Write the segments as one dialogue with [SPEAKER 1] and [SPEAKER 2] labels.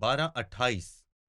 [SPEAKER 1] 12-28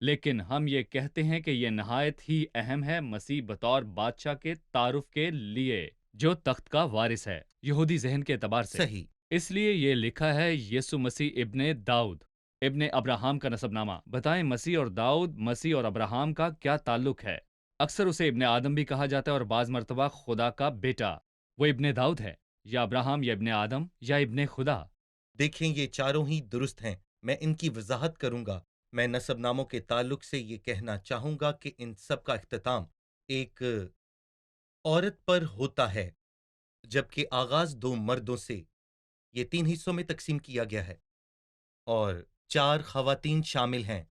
[SPEAKER 2] لیکن ہم یہ کہتے ہیں کہ یہ نہایت ہی اہم ہے مسیح بطور بادشاہ کے تعارف کے لیے جو تخت کا وارث ہے یہودی ذہن کے اعتبار سے۔
[SPEAKER 1] صحیح۔
[SPEAKER 2] اس لیے یہ لکھا ہے یسوع مسیح ابن داؤد، ابن ابراہم کا نسب نامہ۔ بتائیں مسیح اور داؤد، مسیح اور ابراہم کا کیا تعلق ہے؟ اکثر اسے ابن آدم بھی کہا جاتا ہے اور بعض مرتبہ خدا کا بیٹا۔ وہ ابن داؤد ہے یا ابراہم یا ابن آدم یا ابن خدا؟
[SPEAKER 1] دیکھیں یہ چاروں ہی درست ہیں، میں ان کی وضاحت کروں گا۔ میں نسب ناموں کے تعلق سے یہ کہنا چاہوں گا کہ ان سب کا اختتام ایک عورت پر ہوتا ہے، جبکہ آغاز دو مردوں سے۔ یہ 3 حصوں میں تقسیم کیا گیا ہے اور 4 خواتین شامل ہیں۔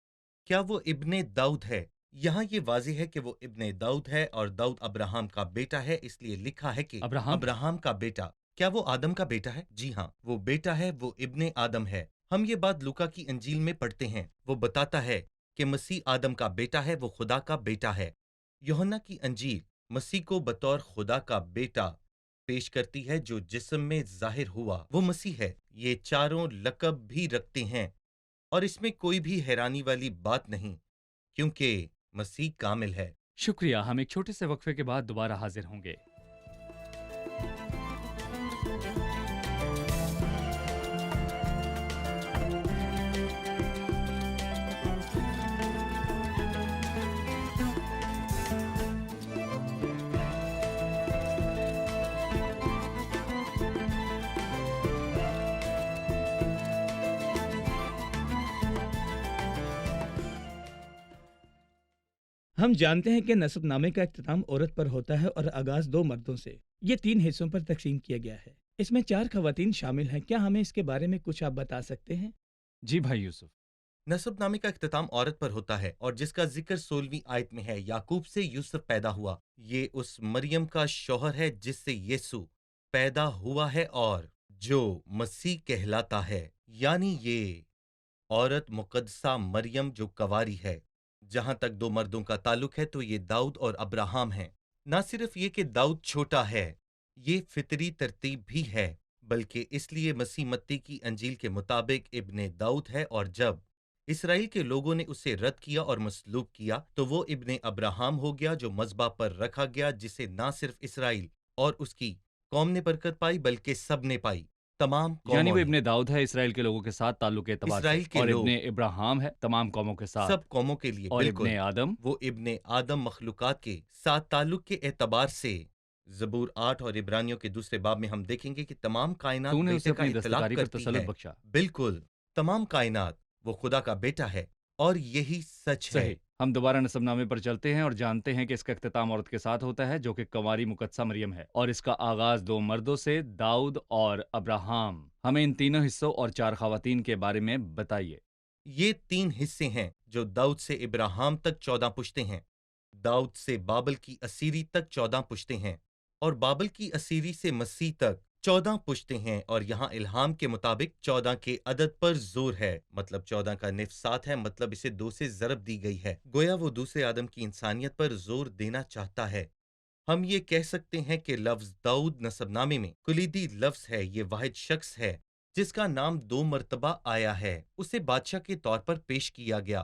[SPEAKER 1] کیا وہ ابن داؤد ہے؟ یہاں یہ واضح ہے کہ وہ ابن داؤد ہے اور داؤد ابراہم کا بیٹا ہے، اس لیے لکھا ہے کہ ابراہم کا بیٹا۔ کیا وہ آدم کا بیٹا ہے؟ جی ہاں، وہ بیٹا ہے، وہ ابن آدم ہے۔ ہم یہ بات لوکا کی انجیل میں پڑھتے ہیں، وہ بتاتا ہے کہ مسیح آدم کا بیٹا ہے، وہ خدا کا بیٹا ہے۔ یوحنا کی انجیل مسیح کو بطور خدا کا بیٹا پیش کرتی ہے جو جسم میں ظاہر ہوا، وہ مسیح ہے۔ یہ چاروں لقب بھی رکھتے ہیں اور اس میں کوئی بھی حیرانی والی بات نہیں، کیونکہ مسیح کامل ہے۔
[SPEAKER 2] شکریہ، ہم ایک چھوٹے سے وقفے کے بعد دوبارہ حاضر ہوں گے۔
[SPEAKER 3] ہم جانتے ہیں کہ نسب نامے کا اختتام عورت پر ہوتا ہے اور آغاز 2 مردوں سے۔ یہ 3 حصوں پر تقسیم کیا گیا ہے۔ اس میں 4 خواتین شامل ہیں۔ کیا ہمیں اس کے بارے میں کچھ آپ بتا سکتے ہیں؟
[SPEAKER 2] جی بھائی یوسف۔
[SPEAKER 1] نسب نامے کا اختتام عورت پر ہوتا ہے اور جس کا ذکر 16ویں آیت میں ہے، یعقوب سے یوسف پیدا ہوا۔ یہ اس مریم کا شوہر ہے جس سے یسوع پیدا ہوا ہے اور جو مسیح کہلاتا ہے، یعنی یہ عورت مقدسہ مریم جو کنواری ہے۔ جہاں تک 2 مردوں کا تعلق ہے تو یہ داؤد اور ابراہم ہیں۔ نہ صرف یہ کہ داؤد چھوٹا ہے، یہ فطری ترتیب بھی ہے، بلکہ اس لیے مسیح متی کی انجیل کے مطابق ابن داؤد ہے، اور جب اسرائیل کے لوگوں نے اسے رد کیا اور مصلوب کیا تو وہ ابن ابراہم ہو گیا جو مذبح پر رکھا گیا، جسے نہ صرف اسرائیل اور اس کی قوم نے برکت پائی بلکہ سب نے پائی، تمام قوموں
[SPEAKER 2] یعنی وہ
[SPEAKER 1] نے۔
[SPEAKER 2] ابن داؤد ہے اسرائیل کے لوگوں کے ساتھ تعلق کے اعتبار سے،
[SPEAKER 1] اسرائیل کے
[SPEAKER 2] اور
[SPEAKER 1] لوگ
[SPEAKER 2] ابن ابراہم ہے تمام قوموں کے ساتھ،
[SPEAKER 1] سب قوموں کے لیے،
[SPEAKER 2] اور
[SPEAKER 1] بالکل۔
[SPEAKER 2] ابن آدم
[SPEAKER 1] وہ ابن آدم مخلوقات کے ساتھ تعلق کے اعتبار سے۔ زبور 8 اور عبرانیوں کے دوسرے باب میں ہم دیکھیں گے کہ تمام کائنات
[SPEAKER 2] تو نے
[SPEAKER 1] بیٹے
[SPEAKER 2] اسے
[SPEAKER 1] کا
[SPEAKER 2] اپنی
[SPEAKER 1] اطلاق
[SPEAKER 2] دستکاری پر
[SPEAKER 1] کرتی
[SPEAKER 2] تسلط
[SPEAKER 1] ہے۔
[SPEAKER 2] بخشا۔
[SPEAKER 1] بالکل، تمام کائنات وہ خدا کا بیٹا ہے اور یہی سچ ہے۔
[SPEAKER 2] صحیح، ہم دوبارہ نسب نامے پر چلتے ہیں اور جانتے ہیں کہ اس کا اختتام عورت کے ساتھ ہوتا ہے جو کہ کنواری مقدسہ مریم ہے، اور اس کا آغاز 2 مردوں سے، داؤد اور ابراہم۔ ہمیں ان تینوں حصوں اور 4 خواتین کے بارے میں بتائیے۔
[SPEAKER 1] یہ 3 حصے ہیں جو داؤد سے ابراہم تک 14 پشتیں ہیں، داؤد سے بابل کی اسیری تک 14 پشتیں ہیں، اور بابل کی اسیری سے مسیح تک 14 پشتیں ہیں، اور یہاں الہام کے مطابق 14 کے عدد پر زور ہے، مطلب 14 کا نفس 7 ہے، مطلب اسے 2 سے ضرب دی گئی ہے، گویا وہ دوسرے آدم کی انسانیت پر زور دینا چاہتا ہے۔ ہم یہ کہہ سکتے ہیں کہ لفظ داؤد نسب نامے میں کلیدی لفظ ہے، یہ واحد شخص ہے جس کا نام 2 مرتبہ آیا ہے، اسے بادشاہ کے طور پر پیش کیا گیا،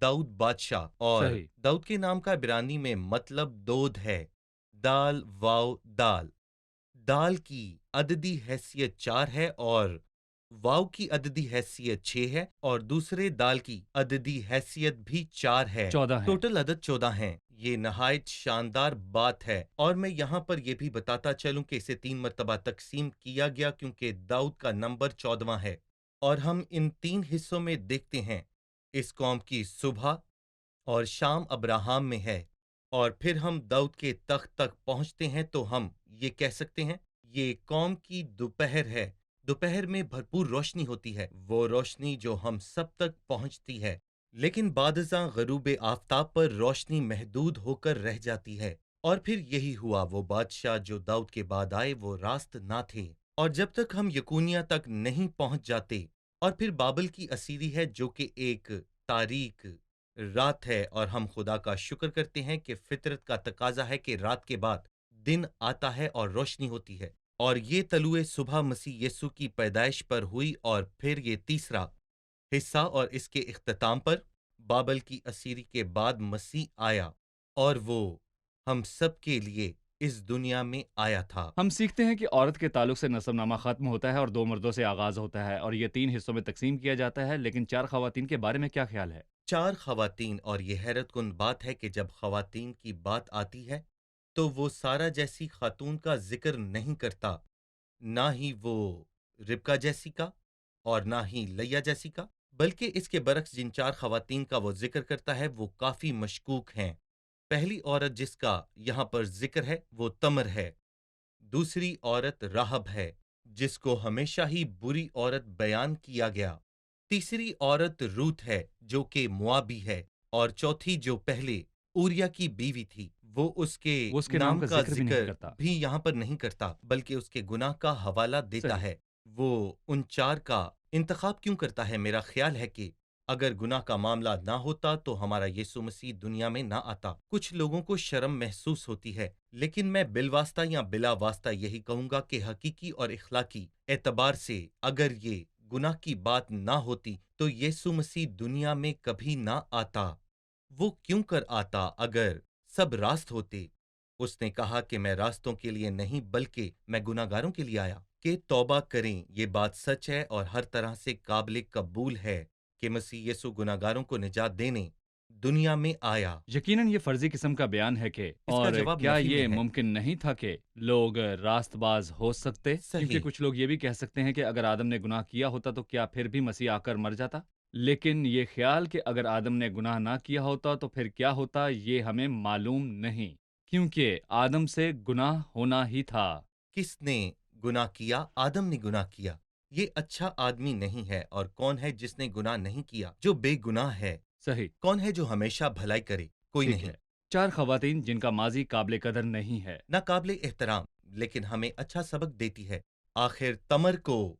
[SPEAKER 1] داؤد بادشاہ، اور
[SPEAKER 2] صحیح۔
[SPEAKER 1] داؤد کے نام کا عبرانی میں مطلب دود ہے، دال واو دال۔ دال کی عددی حیثیت 4 ہے اور واو کی عددی حیثیت 6 ہے، اور دوسرے دال کی عددی حیثیت بھی 4 ہے،
[SPEAKER 2] 14 ہیں۔
[SPEAKER 1] ٹوٹل عدد 14 ہیں۔ یہ نہایت شاندار بات ہے، اور میں یہاں پر یہ بھی بتاتا چلوں کہ اسے 3 مرتبہ تقسیم کیا گیا کیونکہ داؤد کا نمبر 14واں ہے، اور ہم ان 3 حصوں میں دیکھتے ہیں اس قوم کی صبح اور شام ابراہم میں ہے، اور پھر ہم داؤد کے تخت تک پہنچتے ہیں تو ہم یہ کہہ سکتے ہیں یہ قوم کی دوپہر ہے۔ دوپہر میں بھرپور روشنی ہوتی ہے، وہ روشنی جو ہم سب تک پہنچتی ہے، لیکن بعد ازاں غروب آفتاب پر روشنی محدود ہو کر رہ جاتی ہے، اور پھر یہی ہوا، وہ بادشاہ جو داؤد کے بعد آئے وہ راست نہ تھے، اور جب تک ہم یکونیا تک نہیں پہنچ جاتے، اور پھر بابل کی اسیری ہے جو کہ ایک تاریک رات ہے، اور ہم خدا کا شکر کرتے ہیں کہ فطرت کا تقاضا ہے کہ رات کے بعد دن آتا ہے اور روشنی ہوتی ہے، اور یہ طلوع صبح مسیح یسوع کی پیدائش پر ہوئی، اور پھر یہ تیسرا حصہ اور اس کے اختتام پر بابل کی اسیری کے بعد مسیح آیا اور وہ ہم سب کے لیے اس دنیا میں آیا تھا۔
[SPEAKER 2] ہم سیکھتے ہیں کہ عورت کے تعلق سے نسب نامہ ختم ہوتا ہے اور 2 مردوں سے آغاز ہوتا ہے، اور یہ 3 حصوں میں تقسیم کیا جاتا ہے، لیکن 4 خواتین کے بارے میں کیا خیال ہے؟
[SPEAKER 1] 4 خواتین، اور یہ حیرت کن بات ہے کہ جب خواتین کی بات آتی ہے تو وہ سارہ جیسی خاتون کا ذکر نہیں کرتا، نہ ہی وہ ربکا جیسی کا اور نہ ہی لیا جیسی کا، بلکہ اس کے برعکس جن 4 خواتین کا وہ ذکر کرتا ہے وہ کافی مشکوک ہیں۔ پہلی عورت جس کا یہاں پر ذکر ہے وہ تمر ہے، دوسری عورت راہب ہے جس کو ہمیشہ ہی بری عورت بیان کیا گیا، تیسری عورت روت ہے جو کہ موابی ہے، اور چوتھی جو پہلے اوریا کی بیوی تھی وہ اس کے نام کا
[SPEAKER 2] بھی نہیں
[SPEAKER 1] ذکر
[SPEAKER 2] کرتا۔
[SPEAKER 1] بھی یہاں پر نہیں کرتا بلکہ اس کے گناہ کا حوالہ دیتا
[SPEAKER 2] صحیح۔
[SPEAKER 1] ہے۔ وہ ان 4 کا انتخاب کیوں کرتا ہے؟ میرا خیال ہے کہ اگر گناہ کا معاملہ نہ ہوتا تو ہمارا یسوع مسیح دنیا میں نہ آتا۔ کچھ لوگوں کو شرم محسوس ہوتی ہے، لیکن میں بالواسطہ یا بلا واسطہ یہی کہوں گا کہ حقیقی اور اخلاقی اعتبار سے اگر یہ گناہ کی بات نہ ہوتی تو یسوع مسیح دنیا میں کبھی نہ آتا۔ وہ کیوں کر آتا اگر سب راست ہوتے؟ اس نے کہا کہ میں راستوں کے لیے نہیں بلکہ میں گناہ گاروں کے لیے آیا کہ توبہ کریں۔ یہ بات سچ ہے اور ہر طرح سے قابل قبول ہے کہ مسیح یسوع گناہ گاروں کو نجات دینے دنیا میں آیا۔
[SPEAKER 2] یقیناً یہ فرضی قسم کا بیان ہے کہ
[SPEAKER 1] اس کا
[SPEAKER 2] اور
[SPEAKER 1] جواب
[SPEAKER 2] کیا
[SPEAKER 1] نفی میں
[SPEAKER 2] یہ
[SPEAKER 1] ہے۔
[SPEAKER 2] ممکن نہیں تھا کہ لوگ راست باز ہو سکتے؟ کیونکہ
[SPEAKER 1] صحیح۔
[SPEAKER 2] کچھ لوگ یہ بھی کہہ سکتے ہیں کہ اگر آدم نے گناہ کیا ہوتا تو کیا پھر بھی مسیح آ کر مر جاتا؟ لیکن یہ خیال کہ اگر آدم نے گناہ نہ کیا ہوتا تو پھر کیا ہوتا، یہ ہمیں معلوم نہیں، کیونکہ آدم سے گناہ ہونا ہی تھا۔
[SPEAKER 1] کس نے گناہ کیا؟ آدم نے گناہ کیا۔ یہ اچھا آدمی نہیں ہے، اور کون ہے جس نے گناہ نہیں کیا؟ جو بے گناہ ہے۔
[SPEAKER 2] صحیح،
[SPEAKER 1] کون ہے جو ہمیشہ بھلائی کرے؟ کوئی
[SPEAKER 2] ٹھیک
[SPEAKER 1] نہیں۔
[SPEAKER 2] ہے۔ 4 خواتین جن کا ماضی قابل قدر نہیں ہے۔
[SPEAKER 1] نہ قابل احترام، لیکن ہمیں اچھا سبق دیتی ہے۔ آخر تمر کو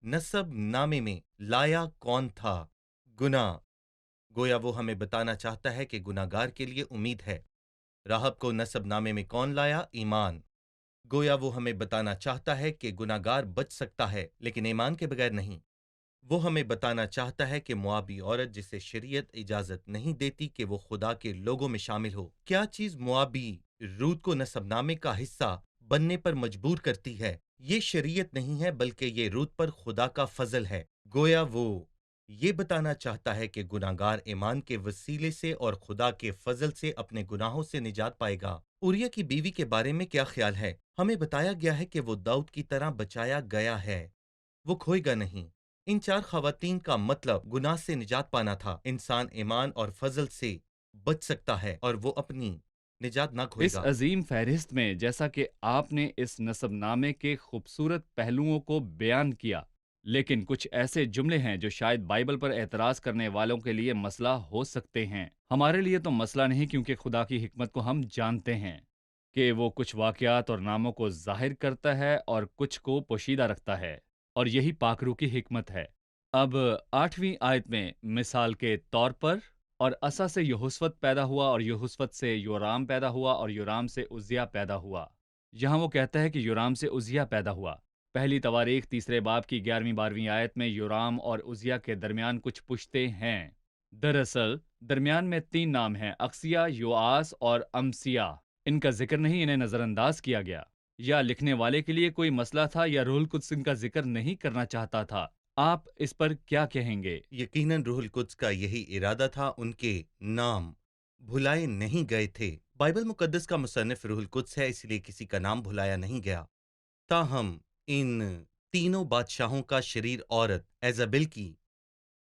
[SPEAKER 1] نسب نامے میں لایا کون تھا؟ گناہ۔ گویا وہ ہمیں بتانا چاہتا ہے کہ گناہ گار کے لیے امید ہے۔ راہب کو نسب نامے میں کون لایا؟ ایمان۔ گویا وہ ہمیں بتانا چاہتا ہے کہ گناہ گار بچ سکتا ہے لیکن ایمان کے بغیر نہیں۔ وہ ہمیں بتانا چاہتا ہے کہ موابی عورت جسے شریعت اجازت نہیں دیتی کہ وہ خدا کے لوگوں میں شامل ہو، کیا چیز موابی روت کو نسب نامے کا حصہ بننے پر مجبور کرتی ہے؟ یہ شریعت نہیں ہے بلکہ یہ روت پر خدا کا فضل ہے۔ گویا وہ یہ بتانا چاہتا ہے کہ گناہ گار ایمان کے وسیلے سے اور خدا کے فضل سے اپنے گناہوں سے نجات پائے گا۔ اوریا کی بیوی کے بارے میں کیا خیال ہے؟ ہمیں بتایا گیا ہے کہ وہ داؤد کی طرح بچایا گیا ہے، وہ کھوئے گا نہیں۔ ان 4 خواتین کا مطلب گناہ سے نجات پانا تھا۔ انسان ایمان اور فضل سے بچ سکتا ہے اور وہ اپنی نجات نہ کھوئے
[SPEAKER 2] اس
[SPEAKER 1] گا۔
[SPEAKER 2] عظیم فہرست میں جیسا کہ آپ نے اس نسب نامے کے خوبصورت پہلوؤں کو بیان کیا، لیکن کچھ ایسے جملے ہیں جو شاید بائبل پر اعتراض کرنے والوں کے لیے مسئلہ ہو سکتے ہیں۔ ہمارے لیے تو مسئلہ نہیں، کیونکہ خدا کی حکمت کو ہم جانتے ہیں کہ وہ کچھ واقعات اور ناموں کو ظاہر کرتا ہے اور کچھ کو پوشیدہ رکھتا ہے، اور یہی پاکرو کی حکمت ہے۔ اب 8ویں آیت میں مثال کے طور پر، اور اسا سے یہوسفت پیدا ہوا، اور یہوسفت سے یورام پیدا ہوا، اور یورام سے عزیہ پیدا ہوا۔ یہاں وہ کہتا ہے کہ یورام سے عزیہ پیدا ہوا۔ پہلی تواریخ 3 باب کی 11-12 آیت میں یورام اور عزیہ کے درمیان کچھ پشتے ہیں۔ دراصل درمیان میں 3 نام ہیں، اقصیہ، یوآس اور امسیہ۔ ان کا ذکر نہیں، انہیں نظر انداز کیا گیا۔ یا لکھنے والے کے لیے کوئی مسئلہ تھا، یا روح القدس ان کا ذکر نہیں کرنا چاہتا تھا۔ آپ اس پر کیا کہیں گے؟
[SPEAKER 1] یقیناً روح القدس کا یہی ارادہ تھا، ان کے نام بھلائے نہیں گئے تھے۔ بائبل مقدس کا مصنف روح القدس ہے، اس لیے کسی کا نام بھلایا نہیں گیا۔ تاہم ان تینوں بادشاہوں کا شریر عورت ایزابل کی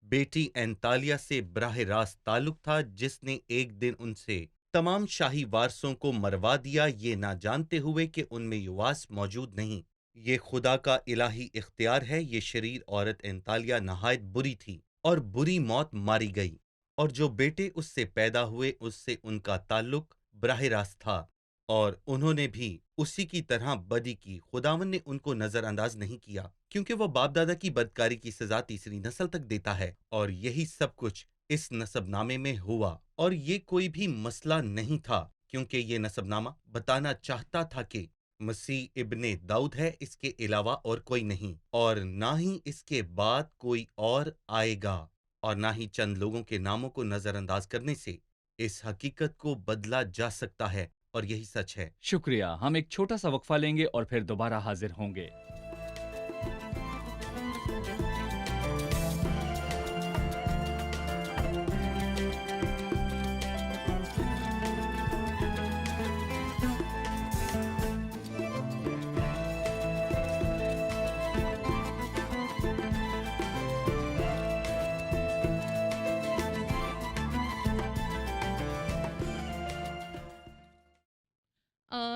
[SPEAKER 1] بیٹی اینتالیہ سے براہ راست تعلق تھا، جس نے ایک دن ان سے تمام شاہی وارثوں کو مروا دیا، یہ نہ جانتے ہوئے کہ ان میں یواس موجود نہیں۔ یہ خدا کا الہی اختیار ہے۔ یہ شریر عورت اینتالیہ نہایت بری تھی اور بری موت ماری گئی، اور جو بیٹے اس سے پیدا ہوئے اس سے ان کا تعلق براہ راست تھا، اور انہوں نے بھی اسی کی طرح بدی کی۔ خداوند نے ان کو نظر انداز نہیں کیا، کیونکہ وہ باپ دادا کی بدکاری کی سزا تیسری نسل تک دیتا ہے، اور یہی سب کچھ اس نسب نامے میں ہوا۔ اور یہ کوئی بھی مسئلہ نہیں تھا، کیونکہ یہ نسب نامہ بتانا چاہتا تھا کہ مسیح ابن داؤد ہے، اس کے علاوہ اور کوئی نہیں، اور نہ ہی اس کے بعد کوئی اور آئے گا۔ اور نہ ہی چند لوگوں کے ناموں کو نظر انداز کرنے سے اس حقیقت کو بدلا جا سکتا ہے، اور یہی سچ ہے۔
[SPEAKER 2] شکریہ، ہم ایک چھوٹا سا وقفہ لیں گے اور پھر دوبارہ حاضر ہوں گے۔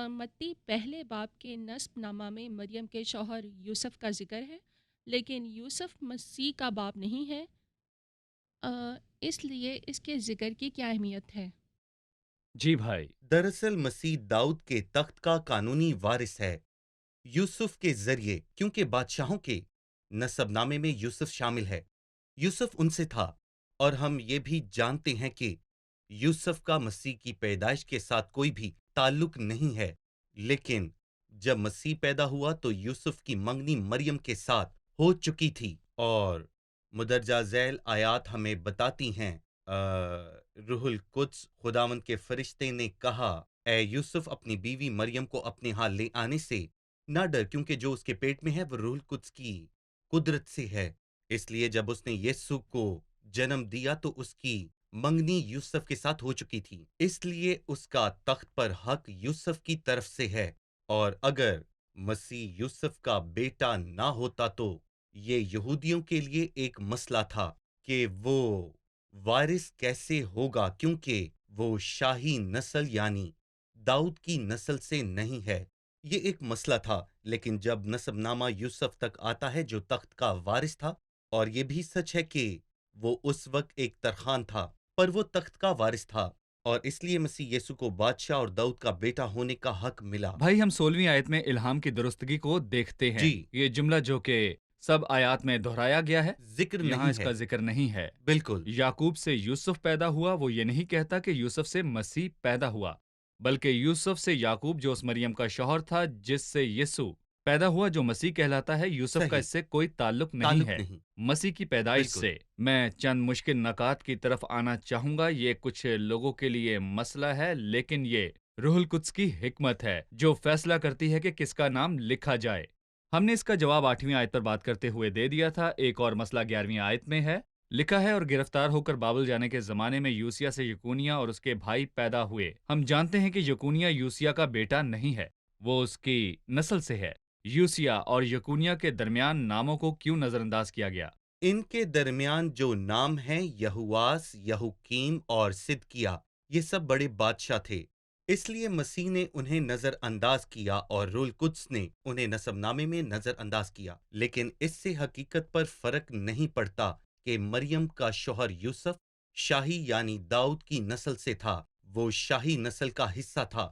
[SPEAKER 4] متی پہلے باب کے نسب نامہ میں مریم کے شوہر یوسف کا ذکر ہے، لیکن یوسف مسیح کا باپ نہیں ہے۔ آ، اس لیے اس کے ذکر کی کیا اہمیت ہے؟
[SPEAKER 2] جی بھائی،
[SPEAKER 1] دراصل مسیح داؤد کے تخت کا قانونی وارث ہے یوسف کے ذریعے، کیونکہ بادشاہوں کے نسب نامے میں یوسف شامل ہے۔ یوسف ان سے تھا، اور ہم یہ بھی جانتے ہیں کہ یوسف کا مسیح کی پیدائش کے ساتھ کوئی بھی تعلق نہیں ہے، لیکن جب مسیح پیدا ہوا تو یوسف کی منگنی مریم کے ساتھ ہو چکی تھی، اور مدرجہ ذیل آیات ہمیں بتاتی ہیں روح القدس خداوند کے فرشتے نے کہا، اے یوسف اپنی بیوی مریم کو اپنے ہاں لے آنے سے نہ ڈر، کیونکہ جو اس کے پیٹ میں ہے وہ روح القدس کی قدرت سے ہے۔ اس لیے جب اس نے یسوع کو جنم دیا تو اس کی منگنی یوسف کے ساتھ ہو چکی تھی، اس لیے اس کا تخت پر حق یوسف کی طرف سے ہے، اور اگر مسیح یوسف کا بیٹا نہ ہوتا تو یہ یہودیوں کے لیے ایک مسئلہ تھا کہ وہ وارث کیسے ہوگا، کیونکہ وہ شاہی نسل یعنی داؤد کی نسل سے نہیں ہے۔ یہ ایک مسئلہ تھا، لیکن جب نسب نامہ یوسف تک آتا ہے جو تخت کا وارث تھا، اور یہ بھی سچ ہے کہ وہ اس وقت ایک ترخان تھا، پر وہ تخت کا وارث تھا، اور اس لیے مسیح یسوع کو بادشاہ اور داؤد کا بیٹا ہونے کا حق ملا۔
[SPEAKER 2] بھائی ہم 16ویں آیت میں الہام کی درستگی کو دیکھتے ہیں۔
[SPEAKER 1] جی،
[SPEAKER 2] یہ جملہ جو کہ سب آیات میں دہرایا گیا ہے،
[SPEAKER 1] ذکر
[SPEAKER 2] یہاں
[SPEAKER 1] نہیں
[SPEAKER 2] اس
[SPEAKER 1] ہے،
[SPEAKER 2] کا ذکر نہیں ہے۔
[SPEAKER 1] بالکل
[SPEAKER 2] یعقوب سے یوسف پیدا ہوا، وہ یہ نہیں کہتا کہ یوسف سے مسیح پیدا ہوا، بلکہ یوسف سے یعقوب جو اس مریم کا شوہر تھا جس سے یسوع پیدا ہوا جو مسیح کہلاتا ہے، یوسف کا
[SPEAKER 1] صحیح،
[SPEAKER 2] اس سے کوئی تعلق نہیں
[SPEAKER 1] تعلق
[SPEAKER 2] ہے۔
[SPEAKER 1] نہیں،
[SPEAKER 2] مسیح کی پیدائش
[SPEAKER 1] بالکل،
[SPEAKER 2] سے میں چند مشکل نکات کی طرف آنا چاہوں گا۔ یہ کچھ لوگوں کے لیے مسئلہ ہے، لیکن یہ روح القدس کی حکمت ہے جو فیصلہ کرتی ہے کہ کس کا نام لکھا جائے۔ ہم نے اس کا جواب 8ویں آیت پر بات کرتے ہوئے دے دیا تھا۔ ایک اور مسئلہ 11ویں آیت میں ہے، لکھا ہے اور گرفتار ہو کر بابل جانے کے زمانے میں یوسیہ سے یکونیا اور اس کے بھائی پیدا ہوئے۔ ہم جانتے ہیں کہ یکونیا یوسیہ کا بیٹا نہیں ہے، وہ اس کی نسل سے ہے۔ یوسیہ اور یکونیا کے درمیان ناموں کو کیوں نظر انداز کیا گیا؟
[SPEAKER 1] ان کے درمیان جو نام ہیں یہواس، یہوکیم اور صدکیہ، یہ سب بڑے بادشاہ تھے، اس لیے مسیح نے انہیں نظر انداز کیا اور روح القدس نے انہیں نسب نامے میں نظر انداز کیا، لیکن اس سے حقیقت پر فرق نہیں پڑتا کہ مریم کا شوہر یوسف شاہی یعنی داؤد کی نسل سے تھا، وہ شاہی نسل کا حصہ تھا،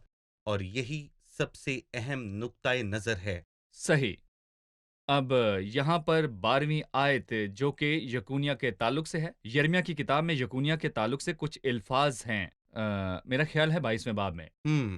[SPEAKER 1] اور یہی سب سے اہم نقطۂ نظر ہے۔
[SPEAKER 2] صحیح۔ اب یہاں پر 12ویں آیت جو کہ یکونیا کے تعلق سے ہے، یرمیہ کی کتاب میں یکونیا کے تعلق سے کچھ الفاظ ہیں، میرا خیال ہے 22ویں باب میں،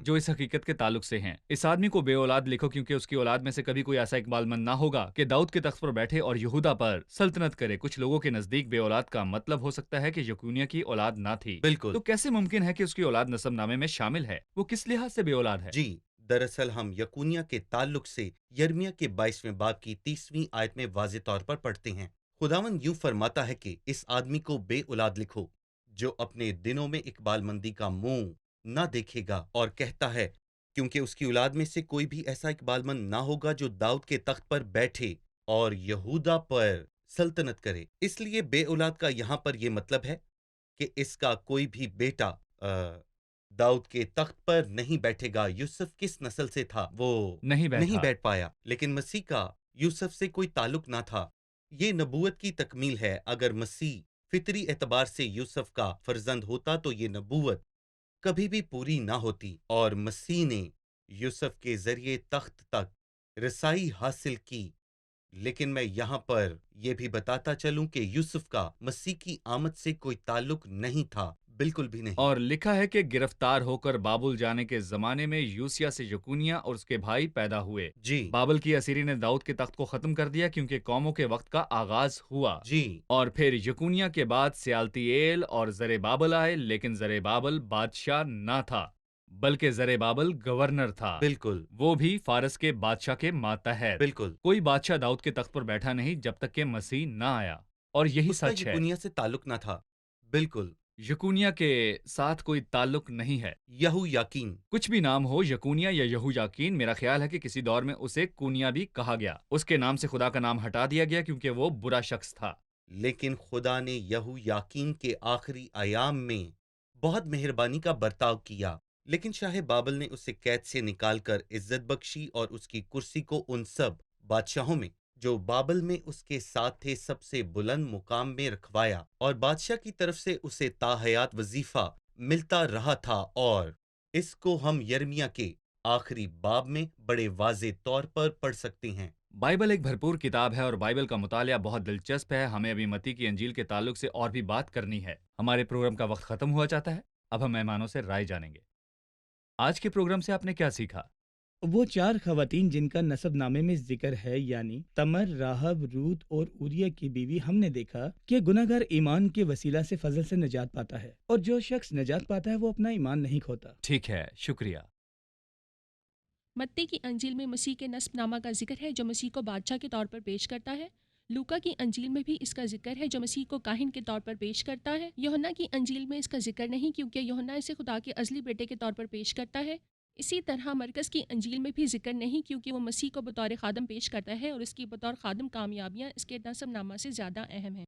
[SPEAKER 2] جو اس حقیقت کے تعلق سے ہیں۔ اس آدمی کو بے اولاد لکھو کیونکہ اس کی اولاد میں سے کبھی کوئی ایسا اقبال مند نہ ہوگا کہ داؤد کے تخت پر بیٹھے اور یہودا پر سلطنت کرے۔ کچھ لوگوں کے نزدیک بے اولاد کا مطلب ہو سکتا ہے کہ یکونیا کی اولاد نہ تھی،
[SPEAKER 1] بالکل،
[SPEAKER 2] تو کیسے ممکن ہے کہ اس کی اولاد نسب نامے میں شامل ہے؟ وہ کس لحاظ سے بے اولاد ہے؟
[SPEAKER 1] جی، دراصل ہم یکونیا کے تعلق سے یرمیہ کے 22ویں باب کی 30ویں آیت میں واضح طور پر پڑھتے ہیں۔ خداوند یوں فرماتا ہے کہ اس آدمی کو بے اولاد لکھو جو اپنے دنوں میں اقبال مندی کا منہ نہ دیکھے گا، اور کہتا ہے کیونکہ اس کی اولاد میں سے کوئی بھی ایسا اقبال مند نہ ہوگا جو داؤد کے تخت پر بیٹھے اور یہودا پر سلطنت کرے۔ اس لیے بے اولاد کا یہاں پر یہ مطلب ہے کہ اس کا کوئی بھی بیٹا داؤد کے تخت پر نہیں بیٹھے گا۔ یوسف کس نسل سے تھا؟ وہ
[SPEAKER 2] نہیں
[SPEAKER 1] نہیں
[SPEAKER 2] بیٹھا۔
[SPEAKER 1] بیٹھ پایا، لیکن مسیح کا یوسف سے کوئی تعلق نہ تھا۔ یہ نبوت کی تکمیل ہے۔ اگر مسیح فطری اعتبار سے یوسف کا فرزند ہوتا تو یہ نبوت کبھی بھی پوری نہ ہوتی، اور مسیح نے یوسف کے ذریعے تخت تک رسائی حاصل کی۔ لیکن میں یہاں پر یہ بھی بتاتا چلوں کہ یوسف کا مسیح کی آمد سے کوئی تعلق نہیں تھا، بالکل بھی نہیں۔
[SPEAKER 2] اور لکھا ہے کہ گرفتار ہو کر بابل جانے کے زمانے میں یوسیہ سے یکونیا اور اس کے بھائی پیدا ہوئے۔
[SPEAKER 1] جی
[SPEAKER 2] بابل کی اسیری نے داؤد کے تخت کو ختم کر دیا کیونکہ قوموں کے وقت کا آغاز ہوا۔
[SPEAKER 1] جی
[SPEAKER 2] اور پھر یکونیا کے بعد سیالتییل اور زربابل آئے، لیکن زربابل بادشاہ نہ تھا بلکہ زربابل گورنر تھا،
[SPEAKER 1] بالکل
[SPEAKER 2] وہ بھی فارس کے بادشاہ کے ماتحت۔
[SPEAKER 1] بالکل،
[SPEAKER 2] کوئی بادشاہ داؤد کے تخت پر بیٹھا نہیں جب تک کہ مسیح نہ آیا، اور یہی
[SPEAKER 1] اس کا
[SPEAKER 2] سچ ہے۔
[SPEAKER 1] یکونیا سے تعلق نہ تھا۔ بالکل،
[SPEAKER 2] یکونیا کے ساتھ کوئی تعلق نہیں ہے،
[SPEAKER 1] یہو یاکین۔
[SPEAKER 2] کچھ بھی نام ہو، یکونیا یا یہو یاکین، میرا خیال ہے کہ کسی دور میں اسے کونیا بھی کہا گیا۔ اس کے نام سے خدا کا نام ہٹا دیا گیا کیونکہ وہ برا شخص تھا۔
[SPEAKER 1] لیکن خدا نے یہو یاکین کے آخری ایام میں بہت مہربانی کا برتاؤ کیا، لیکن شاہ بابل نے اسے قید سے نکال کر عزت بخشی اور اس کی کرسی کو ان سب بادشاہوں میں جو بابل میں اس کے ساتھ تھے سب سے بلند مقام میں رکھوایا، اور بادشاہ کی طرف سے اسے تاحیات وظیفہ ملتا رہا تھا، اور اس کو ہم یرمیا کے آخری باب میں بڑے واضح طور پر پڑھ سکتے ہیں۔
[SPEAKER 2] بائبل ایک بھرپور کتاب ہے اور بائبل کا مطالعہ بہت دلچسپ ہے۔ ہمیں ابھی متی کی انجیل کے تعلق سے اور بھی بات کرنی ہے۔ ہمارے پروگرام کا وقت ختم ہوا چاہتا ہے، اب ہم مہمانوں سے رائے جانیں گے۔ آج کے پروگرام سے آپ نے کیا سیکھا؟
[SPEAKER 3] وہ 4 خواتین جن کا نسب نامے میں ذکر ہے، یعنی تمر، راہب، رود اور اوریا کی بیوی، ہم نے دیکھا کہ گناہگار ایمان کے وسیلہ سے فضل سے نجات پاتا ہے، اور جو شخص نجات پاتا ہے وہ اپنا ایمان نہیں کھوتا۔
[SPEAKER 2] ٹھیک ہے، شکریہ۔
[SPEAKER 4] متی کی انجیل میں مسیح کے نسب نامہ کا ذکر ہے جو مسیح کو بادشاہ کے طور پر پیش کرتا ہے۔ لوکا کی انجیل میں بھی اس کا ذکر ہے جو مسیح کو کاہن کے طور پر پیش کرتا ہے۔ یوحنا کی انجیل میں اس کا ذکر نہیں کیونکہ یوحنا اسے خدا کے ازلی بیٹے کے طور پر پیش کرتا ہے۔ اسی طرح مرکز کی انجیل میں بھی ذکر نہیں کیونکہ وہ مسیح کو بطور خادم پیش کرتا ہے اور اس کی بطور خادم کامیابیاں اس کے نسب نامہ سے زیادہ اہم ہیں۔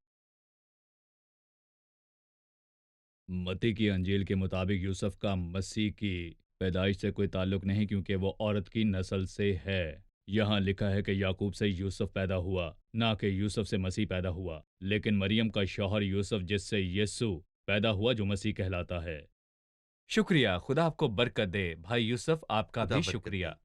[SPEAKER 2] متی کی انجیل کے مطابق یوسف کا مسیح کی پیدائش سے کوئی تعلق نہیں کیونکہ وہ عورت کی نسل سے ہے۔ یہاں لکھا ہے کہ یعقوب سے یوسف پیدا ہوا، نہ کہ یوسف سے مسیح پیدا ہوا، لیکن مریم کا شوہر یوسف جس سے یسوع پیدا ہوا جو مسیح کہلاتا ہے۔ شکریہ، خدا آپ کو برکت دے۔ بھائی یوسف، آپ کا
[SPEAKER 1] خدا
[SPEAKER 2] بھی
[SPEAKER 1] برکت
[SPEAKER 2] شکریہ۔
[SPEAKER 1] دے۔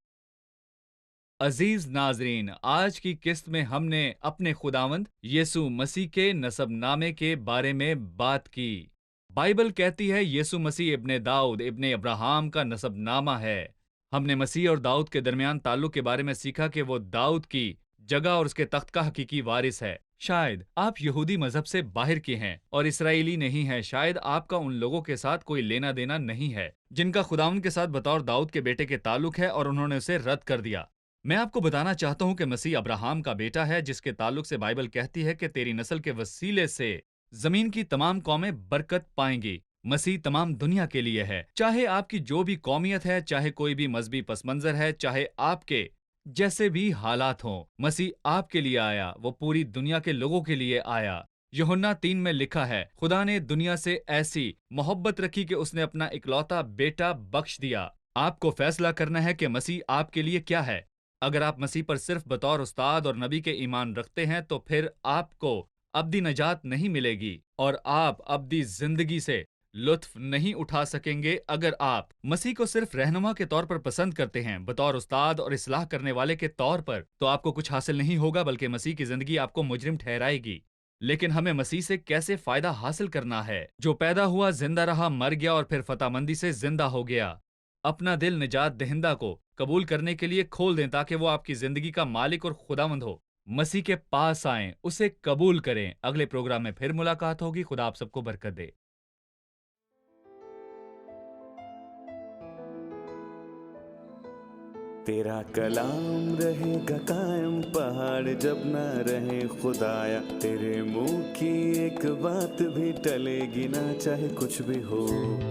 [SPEAKER 2] عزیز ناظرین، آج کی قسط میں ہم نے اپنے خداوند یسوع مسیح کے نسب نامے کے بارے میں بات کی۔ بائبل کہتی ہے یسوع مسیح ابن داؤد ابن ابراہیم کا نسب نامہ ہے۔ ہم نے مسیح اور داؤد کے درمیان تعلق کے بارے میں سیکھا کہ وہ داؤد کی جگہ اور اس کے تخت کا حقیقی وارث ہے۔ شاید آپ یہودی مذہب سے باہر کے ہیں اور اسرائیلی نہیں ہیں، شاید آپ کا ان لوگوں کے ساتھ کوئی لینا دینا نہیں ہے جن کا خداوند کے ساتھ بطور داؤد کے بیٹے کے تعلق ہے اور انہوں نے اسے رد کر دیا۔ میں آپ کو بتانا چاہتا ہوں کہ مسیح ابراہیم کا بیٹا ہے جس کے تعلق سے بائبل کہتی ہے کہ تیری نسل کے وسیلے سے زمین کی تمام قومیں برکت پائیں گی۔ مسیح تمام دنیا کے لیے ہے، چاہے آپ کی جو بھی قومیت ہے، چاہے کوئی بھی مذہبی پس منظر ہے، چاہے آپ کے جیسے بھی حالات ہوں، مسیح آپ کے لیے آیا، وہ پوری دنیا کے لوگوں کے لیے آیا۔ یوحنا 3 میں لکھا ہے، خدا نے دنیا سے ایسی محبت رکھی کہ اس نے اپنا اکلوتا بیٹا بخش دیا۔ آپ کو فیصلہ کرنا ہے کہ مسیح آپ کے لیے کیا ہے۔ اگر آپ مسیح پر صرف بطور استاد اور نبی کے ایمان رکھتے ہیں تو پھر آپ کو ابدی نجات نہیں ملے گی اور آپ ابدی زندگی سے لطف نہیں اٹھا سکیں گے۔ اگر آپ مسیح کو صرف رہنما کے طور پر پسند کرتے ہیں، بطور استاد اور اصلاح کرنے والے کے طور پر، تو آپ کو کچھ حاصل نہیں ہوگا بلکہ مسیح کی زندگی آپ کو مجرم ٹھہرائے گی۔ لیکن ہمیں مسیح سے کیسے فائدہ حاصل کرنا ہے، جو پیدا ہوا، زندہ رہا، مر گیا اور پھر فتح مندی سے زندہ ہو گیا۔ اپنا دل نجات دہندہ کو قبول کرنے کے لیے کھول دیں تاکہ وہ آپ کی زندگی کا مالک اور خداوند ہو۔ مسیح کے پاس آئیں، اسے قبول کریں۔ اگلے پروگرام میں پھر ملاقات ہوگی۔ خدا آپ سب کو برکت دے۔
[SPEAKER 5] تیرا کلام رہے گا قائم، پہاڑ جب نہ رہے خدایا، تیرے منہ کی ایک بات بھی ٹلے گی نہ، چاہے کچھ بھی ہو۔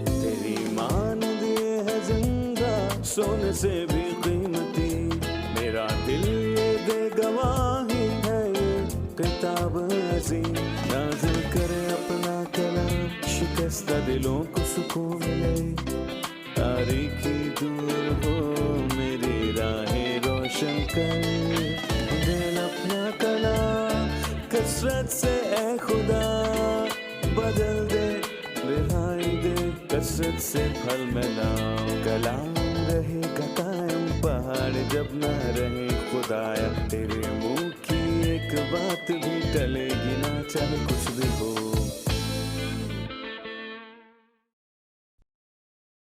[SPEAKER 5] تیری مان دیے ہے زندہ، سونے سے بھی قیمتی، میرا دل یہ دے گواہی ہے، یہ کتاب عظیم نازل کرے اپنا کلام، شکستہ دلوں کو سکون ملے، تاریکی دور ہو میری راہیں روشن کر، دل اپنا کلام کثرت سے اے خدا بدل دے، رہائی دے کثرت سے پھل ملاؤ۔ کلام رہے گا قائم، پہاڑ جب نہ رہے خدایا، تیرے منہ کی ایک بات بھی ٹلے گی نہ، چاہے کچھ بھی ہو۔